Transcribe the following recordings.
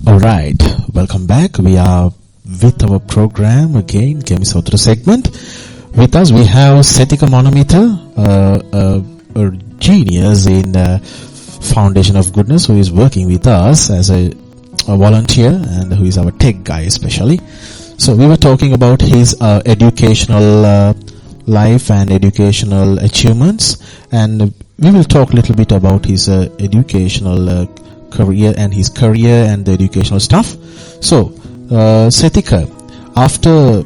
Alright, welcome back. We are with our program again, Gemi Sathuta segment. With us we have Sathuta Monomita, a genius in Foundation of Goodness, who is working with us as a volunteer and who is our tech guy especially. So we were talking about his educational life and educational achievements, and we will talk a little bit about his educational career and his career and the educational stuff. So, Sathuta, after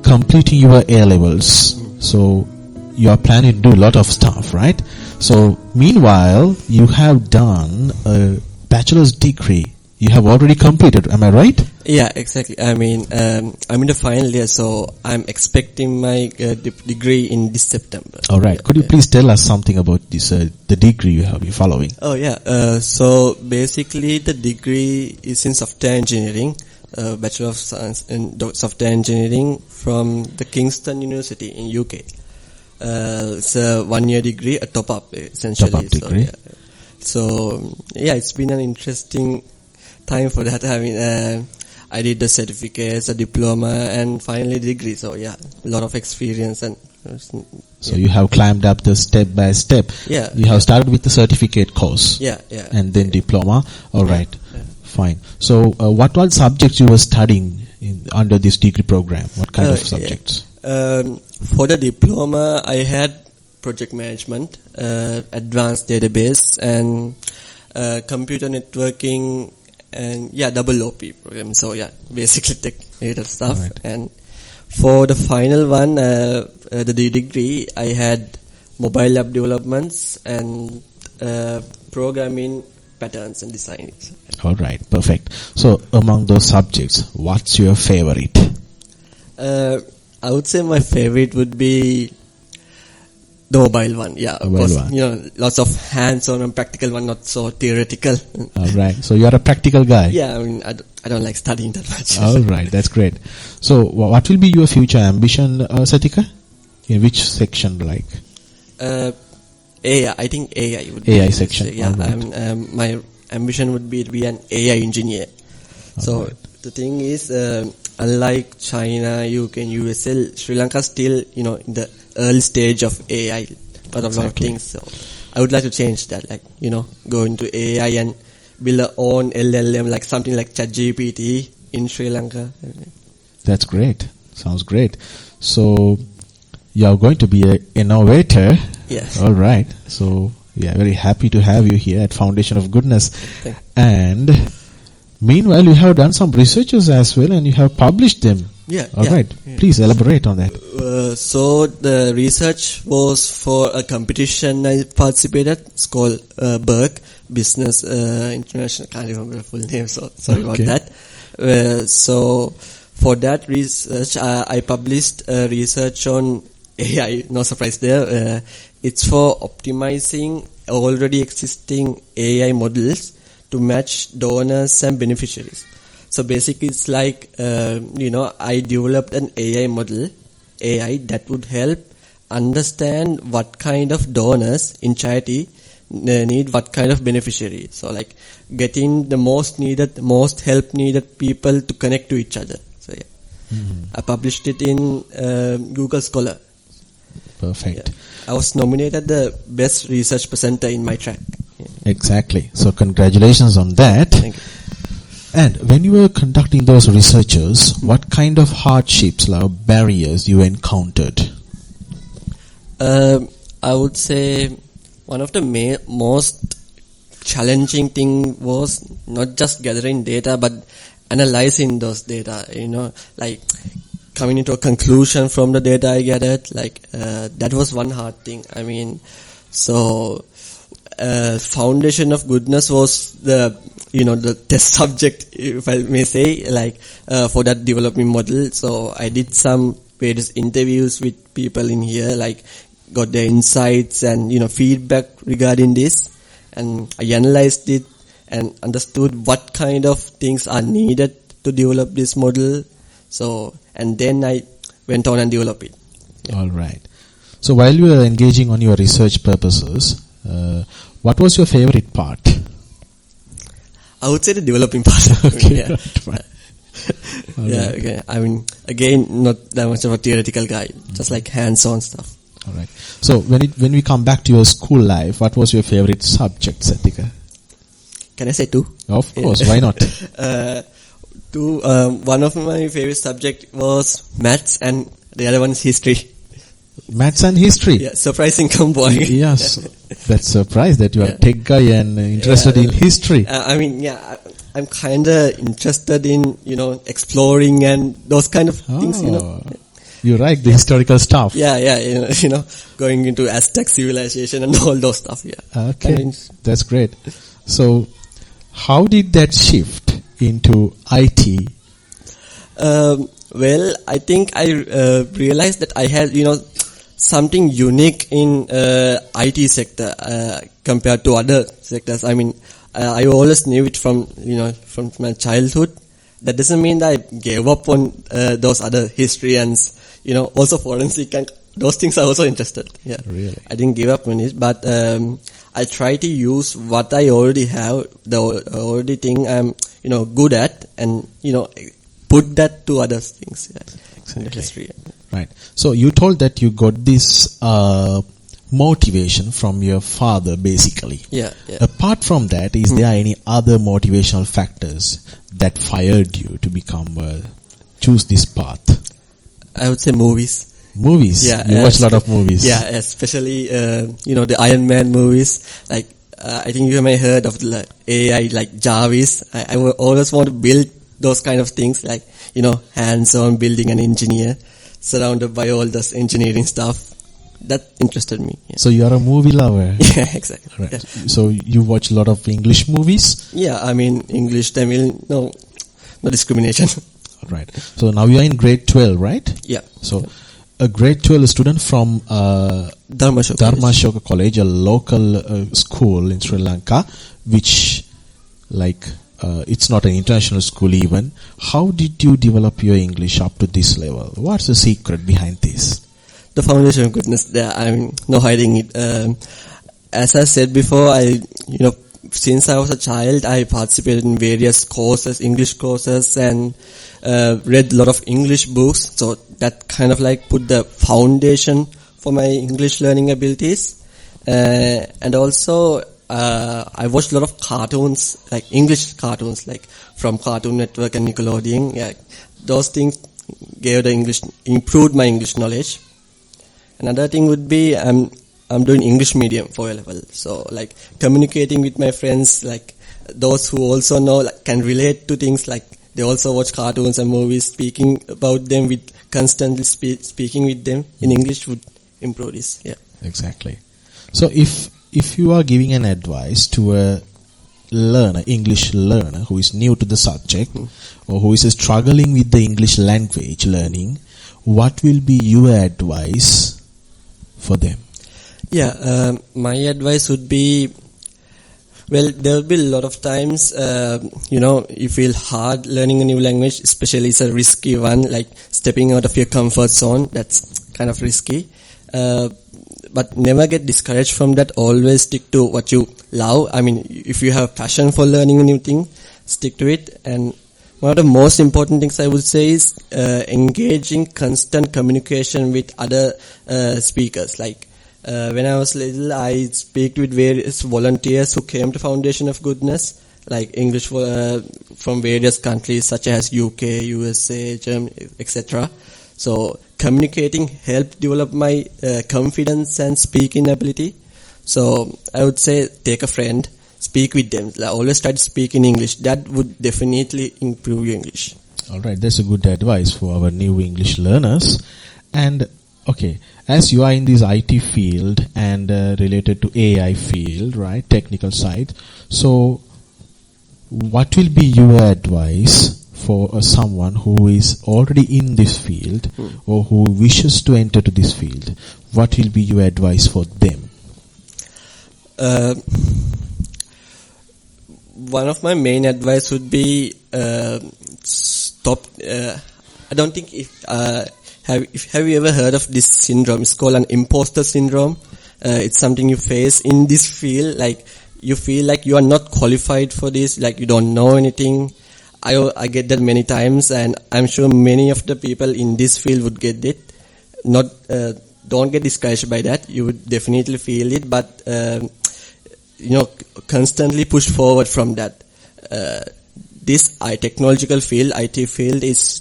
completing your A-levels, so you are planning to do a lot of stuff, right? So, meanwhile, you have done a bachelor's degree. You have already completed, am I right? Yeah, exactly. I mean, I'm in the final year, so I'm expecting my degree in this September. All right. Could you please tell us something about this, the degree you're following? Oh, yeah. So basically, the degree is in software engineering, Bachelor of Science in Software Engineering from the Kingston University in UK. It's a 1-year degree, a top-up essentially. Top-up degree. So yeah, it's been an interesting time for that. I mean, I did the certificates, a diploma, and finally degree. So yeah, a lot of experience and. So you have climbed up the step by step. Yeah. You have started with the certificate course. Yeah. And then diploma. All right. Yeah. Fine. So what all subjects you were studying under this degree program? What kind of subjects? For the diploma, I had project management, advanced database, and computer networking, and double OP program. So yeah, basically tech-related stuff. Right. And for the final one, the degree, I had mobile app developments and programming patterns and designing. All right, perfect. So among those subjects, what's your favorite? I would say my favorite would be the mobile one. Yeah, of course. One. You know, lots of hands-on and practical one, not so theoretical. All right. So you're a practical guy. Yeah, I mean, I don't like studying that much. All right, that's great. So what will be your future ambition, Sathuta? In which section, like? AI. I think AI would be. AI section. Yeah, right. my ambition would be to be an AI engineer. So the thing is, unlike China, UK, and USA, Sri Lanka still, in the early stage of AI, lot of things. So I would like to change that, go into AI and build our own LLM, like something like ChatGPT in Sri Lanka. That's great. Sounds great. So you are going to be an innovator. Yes. All right. So we are very happy to have you here at Foundation of Goodness. Thank you. And meanwhile, you have done some researches as well, and you have published them. Yeah. All right. Yeah. Please elaborate on that. So the research was for a competition I participated. It's called BERC, Business International. Can't remember the full name, so sorry about that. So for that research, I published research on AI. No surprise there. It's for optimizing already existing AI models to match donors and beneficiaries. So basically it's like, I developed an AI model, AI that would help understand what kind of donors in charity need what kind of beneficiary. So like getting the most help needed people to connect to each other. So yeah, I published it in Google Scholar. Perfect. Yeah. I was nominated the best research presenter in my track. Yeah. Exactly. So congratulations on that. Thank you. And when you were conducting those researches, what kind of hardships or barriers you encountered? I would say one of the most challenging thing was not just gathering data, but analyzing those data, like coming into a conclusion from the data I gathered, that was one hard thing. I mean, so Foundation of Goodness was the test subject, if I may say, for that development model. So I did some various interviews with people in here, got their insights and, feedback regarding this. And I analyzed it and understood what kind of things are needed to develop this model. So, and then I went on and developed it. Yeah. All right. So while you were engaging on your research purposes, what was your favorite part? I would say the developing part. Okay, Yeah. right. Yeah, okay. I mean, again, not that much of a theoretical guy, just like hands-on stuff. All right. So when we come back to your school life, what was your favorite subject, Sathuta? Can I say two? Of course, why not? One of my favorite subject was maths and the other one is history. Maths and history. Yeah, surprising combo. Yes, that's surprised that you are a tech guy and interested in history. I mean, yeah, I'm kind of interested in, exploring and those kind of things, You like the historical stuff. Yeah, going into Aztec civilization and all those stuff, yeah. Okay, I mean, that's great. So, how did that shift into IT? Well, I think I realized that I had, something unique in IT sector compared to other sectors. I mean, I always knew it from my childhood. That doesn't mean that I gave up on those other history and, also forensic and those things are also interested. Yeah, really. I didn't give up on it, but I try to use what I already have, the already thing I'm, good at, and put that to other things. Yeah, exactly. In the history. Right. So you told that you got this motivation from your father, basically. Yeah. Apart from that, is there any other motivational factors that fired you to choose this path? I would say movies. Movies? Yeah. You watch a lot of movies. Yeah, especially, the Iron Man movies. Like, I think you may have heard of the AI, like Jarvis. I would always want to build those kind of things, like, hands-on building an engineer, surrounded by all this engineering stuff. That interested me. Yeah. So you are a movie lover. Yeah, exactly. Right. Yeah. So you watch a lot of English movies? Yeah, I mean, English, Tamil, no discrimination. Right. So now you are in grade 12, right? Yeah. So a grade 12 student from Dharmashoka College, a local school in Sri Lanka, which it's not an international school even. How did you develop your English up to this level? What's the secret behind this? The foundation of goodness there, I mean, no hiding it. As I said before, since I was a child, I participated in various courses, English courses, and read a lot of English books. So that kind of put the foundation for my English learning abilities. And also, I watched a lot of cartoons, like English cartoons, like from Cartoon Network and Nickelodeon. Yeah, those things improved my English knowledge. Another thing would be I'm doing English medium for A level, so communicating with my friends, those who also know can relate to things, they also watch cartoons and movies, speaking about them constantly speaking with them in English would improve this. Yeah, exactly. So if you are giving an advice to a English learner who is new to the subject or who is struggling with the English language learning, what will be your advice for them? Yeah, my advice would be, well, there will be a lot of times, you feel hard learning a new language, especially it's a risky one, like stepping out of your comfort zone. That's kind of risky. But never get discouraged from that. Always stick to what you love. I mean, if you have passion for learning a new thing, stick to it. And one of the most important things I would say is engaging constant communication with other speakers. When I was little, I speak with various volunteers who came to Foundation of Goodness, like English from various countries such as UK, USA, Germany, etc. So communicating helped develop my confidence and speaking ability. So I would say take a friend, speak with them. Always try to speak in English. That would definitely improve your English. Alright, that's a good advice for our new English learners. And okay, as you are in this IT field and related to AI field, right, technical side, so what will be your advice for someone who is already in this field or who wishes to enter to this field? What will be your advice for them? One of my main advice would be stop. I don't think have you ever heard of this syndrome? It's called an imposter syndrome. It's something you face in this field. you feel like you are not qualified for this, like you don't know anything. I get that many times, and I'm sure many of the people in this field would get it. Not don't get discouraged by that. You would definitely feel it, but constantly push forward from that. This technological field, IT field, is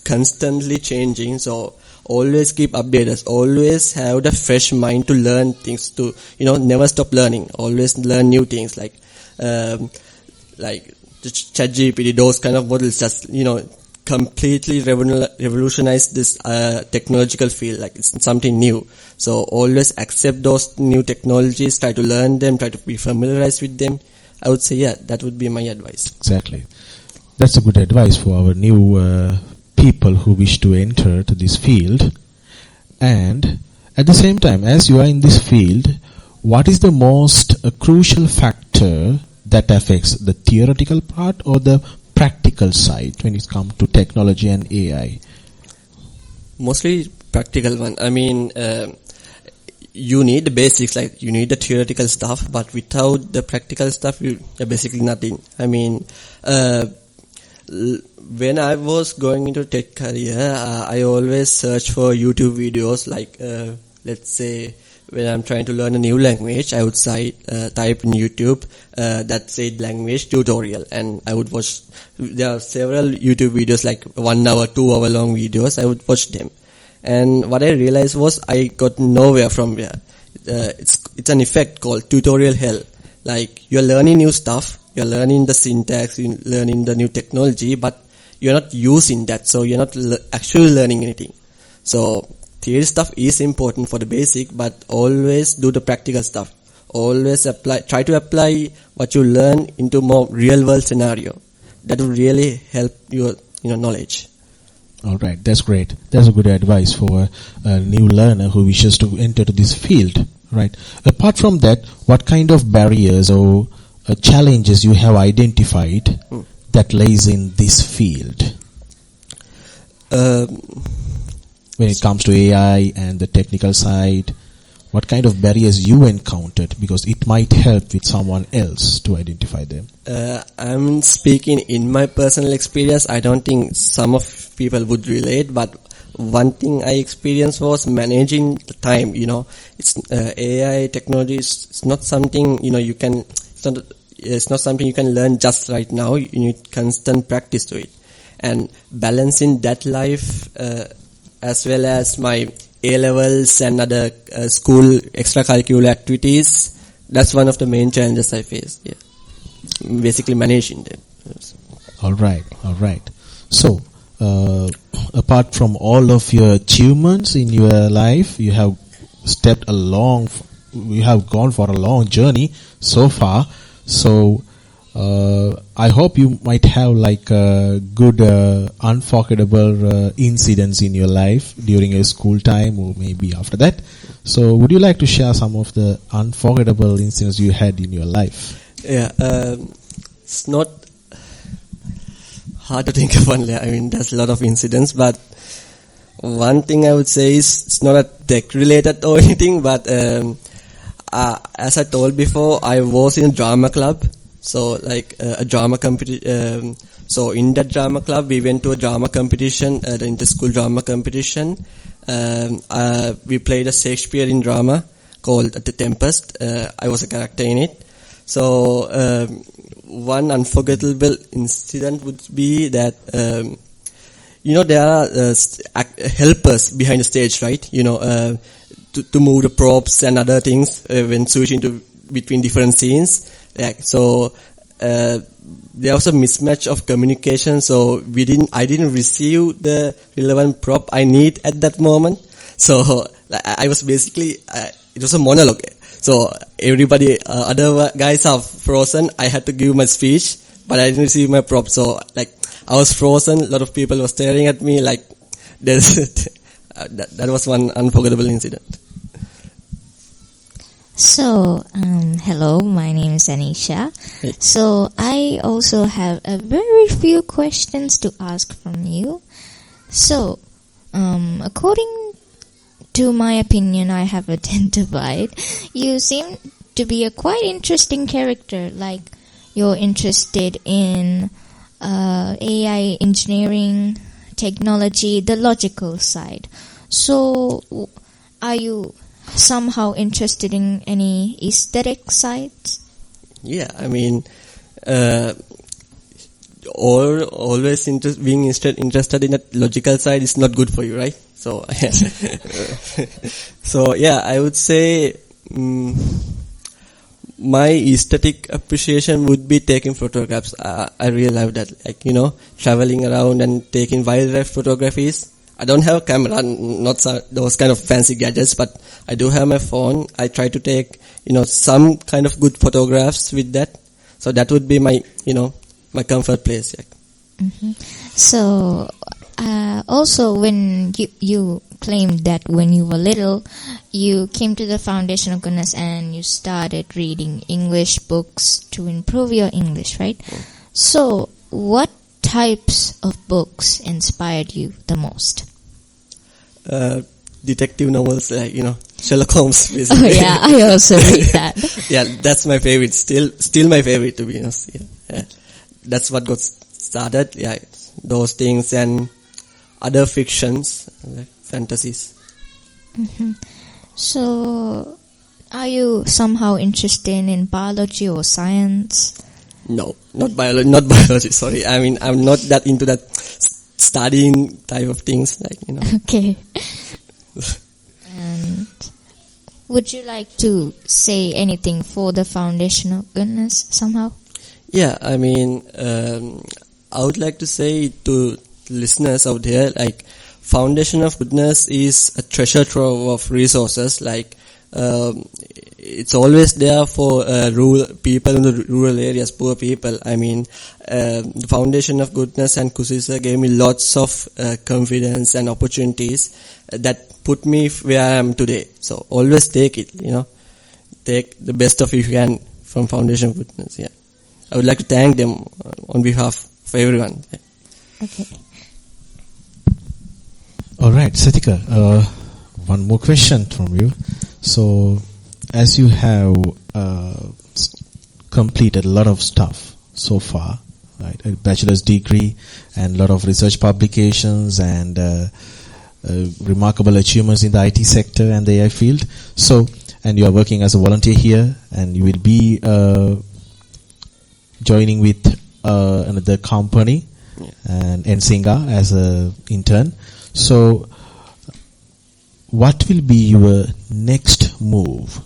constantly changing. So always keep updated. Always have the fresh mind to learn things. To never stop learning. Always learn new things like ChatGPT. Those kind of models just completely revolutionize this technological field. Like it's something new. So always accept those new technologies. Try to learn them. Try to be familiarized with them. I would say, that would be my advice. Exactly. That's a good advice for our new people who wish to enter to this field. And at the same time, as you are in this field, what is the most crucial factor that affects the theoretical part or the practical side when it comes to technology and AI? Mostly practical one. I mean, you need the basics, like you need the theoretical stuff, but without the practical stuff, you're basically nothing. I mean, when I was going into tech career, I always search for YouTube videos, like, let's say, when I'm trying to learn a new language, I would type in YouTube, that said language tutorial, and I would watch. There are several YouTube videos, like 1 hour, 2 hour long videos. I would watch them. And what I realized was I got nowhere from there. It's an effect called tutorial hell. Like you're learning new stuff, you're learning the syntax, you're learning the new technology, but you're not using that, so you're not actually learning anything. So theory stuff is important for the basic, but always do the practical stuff. Always try to apply what you learn into more real world scenario. That will really help your knowledge. All right, that's great. That's a good advice for a new learner who wishes to enter to this field. Right. Apart from that, what kind of barriers or challenges you have identified that lays in this field? When it comes to AI and the technical side, what kind of barriers you encountered? Because it might help with someone else to identify them. I'm speaking in my personal experience. I don't think some of people would relate, but one thing I experienced was managing the time. It's AI technology. It's not something you can. It's not something you can learn just right now. You need constant practice to it, and balancing that life as well as my A-levels and other school extracurricular activities. That's one of the main challenges I face. Yeah, basically managing them. All right. So, apart from all of your achievements in your life, you have gone for a long journey so far. So, I hope you might have like good unforgettable incidents in your life during your school time or maybe after that. So would you like to share some of the unforgettable incidents you had in your life? Yeah, it's not hard to think of one. I mean, there's a lot of incidents, but one thing I would say is it's not a tech related or anything, but as I told before, I was in a drama club. So like a drama competition. So in that drama club, we went to a drama competition, the inter-school drama competition. We played a Shakespearean drama called The Tempest. I was a character in it. So one unforgettable incident would be that there are helpers behind the stage, right? To move the props and other things when switching between different scenes. So there was a mismatch of communication, so I didn't receive the relevant prop I need at that moment. So I was basically it was a monologue. So everybody, other guys are frozen. I had to give my speech, but I didn't receive my prop. So I was frozen. A lot of people were staring at me. That was one unforgettable incident. So, hello, my name is Anisha. Hey. So, I also have a very few questions to ask from you. So, according to my opinion, I have identified, you seem to be a quite interesting character. Like you're interested in AI, engineering, technology, the logical side. So are you somehow interested in any aesthetic sides? Yeah, I mean, always being interested in that logical side is not good for you, right? So, so yeah, I would say my aesthetic appreciation would be taking photographs. I really love that, like, traveling around and taking wildlife photographies. I don't have a camera, not those kind of fancy gadgets, but I do have my phone. I try to take, some kind of good photographs with that. So that would be my, my comfort place. Yeah. Mm-hmm. So, also when you claimed that when you were little, you came to the Foundation of Goodness and you started reading English books to improve your English, right? So, what types of books inspired you the most? Detective novels, like, Sherlock Holmes, basically. Oh yeah, I also read that. Yeah, that's my favorite. Still my favorite, to be honest. Yeah. That's what got started. Yeah, those things and other fictions, like fantasies. Mm-hmm. So, are you somehow interested in biology or science? No, not biology. Sorry, I mean, I'm not that into that studying type of things, like, Okay. And would you like to say anything for the Foundation of Goodness somehow? Yeah, I mean, I would like to say to listeners out there, like, Foundation of Goodness is a treasure trove of resources. Like, it's always there for rural people in the rural areas, poor people. I mean, the Foundation of Goodness and Kusisa gave me lots of confidence and opportunities that put me where I am today. So always take it, take the best of it you can from Foundation of Goodness. Yeah, I would like to thank them on behalf of everyone. Yeah. Okay. All right, Sathuta, one more question from you. So, as you have completed a lot of stuff so far, right? A bachelor's degree and a lot of research publications and remarkable achievements in the IT sector and the AI field. So, and you are working as a volunteer here, and you will be joining with another company, and Nsinga as a intern. So, what will be your next move?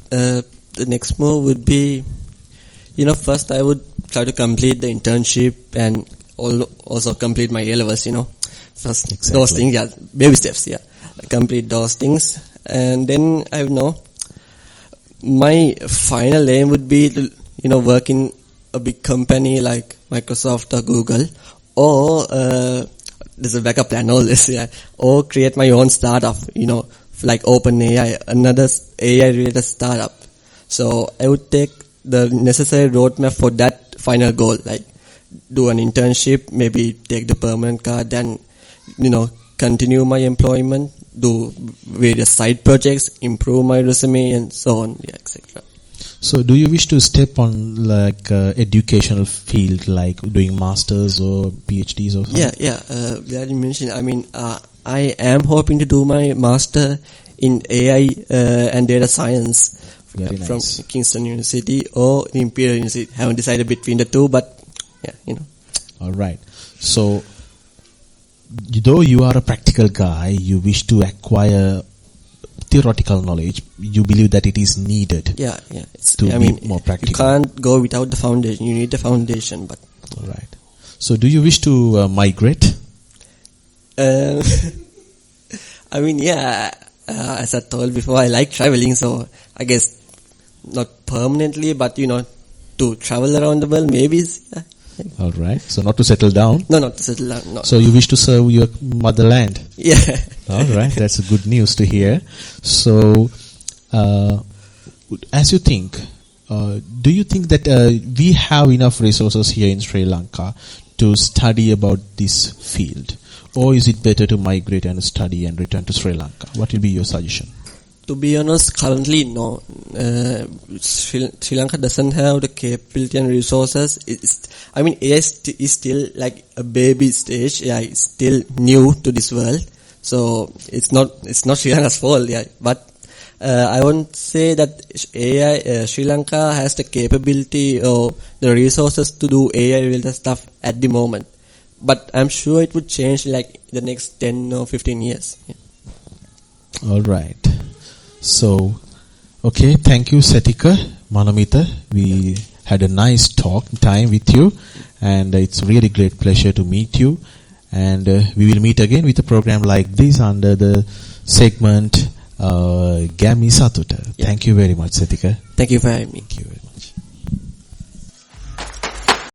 The next move would be, first I would try to complete the internship and also complete my A-levels, First, exactly. Those things, yeah, baby steps, yeah. Complete those things. And then, I know, my final aim would be to, work in a big company like Microsoft or Google, or, there's a backup plan, all this, yeah. Or create my own startup, like OpenAI, another AI-related startup. So I would take the necessary roadmap for that final goal, like do an internship, maybe take the permanent card, and, continue my employment, do various side projects, improve my resume, and so on, yeah, etc. So, do you wish to step on like educational field, like doing masters or PhDs or something? Yeah. Glad you mentioned. I mean, I am hoping to do my master in AI and data science from Kingston University or Imperial University. Haven't decided between the two, but yeah, All right. So, though you are a practical guy, you wish to acquire theoretical knowledge. You believe that it is needed. Yeah. To be more practical. You can't go without the foundation. You need the foundation. But all right. So, do you wish to migrate? I mean, yeah. As I told before, I like traveling. So, I guess not permanently, but to travel around the world, maybe. Yeah. All right. So, not to settle down? No, not to settle down. No. So, you wish to serve your motherland? Yeah. All right. That's a good news to hear. So, as you think, do you think that we have enough resources here in Sri Lanka to study about this field? Or is it better to migrate and study and return to Sri Lanka? What will be your suggestion? To be honest, currently no. Sri Lanka doesn't have the capability and resources. AI is still like a baby stage. AI is still new to this world, so it's not Sri Lanka's fault. Yeah, but I won't say that Sri Lanka has the capability or the resources to do AI related stuff at the moment. But I'm sure it would change like the next 10 or 15 years. Yeah. All right. So, okay, thank you, Sathika, Manamita. We had a nice time with you, and it's really great pleasure to meet you. And we will meet again with a program like this under the segment Gemi Sathuta. Yeah. Thank you very much, Sathika. Thank you for having me. Thank you.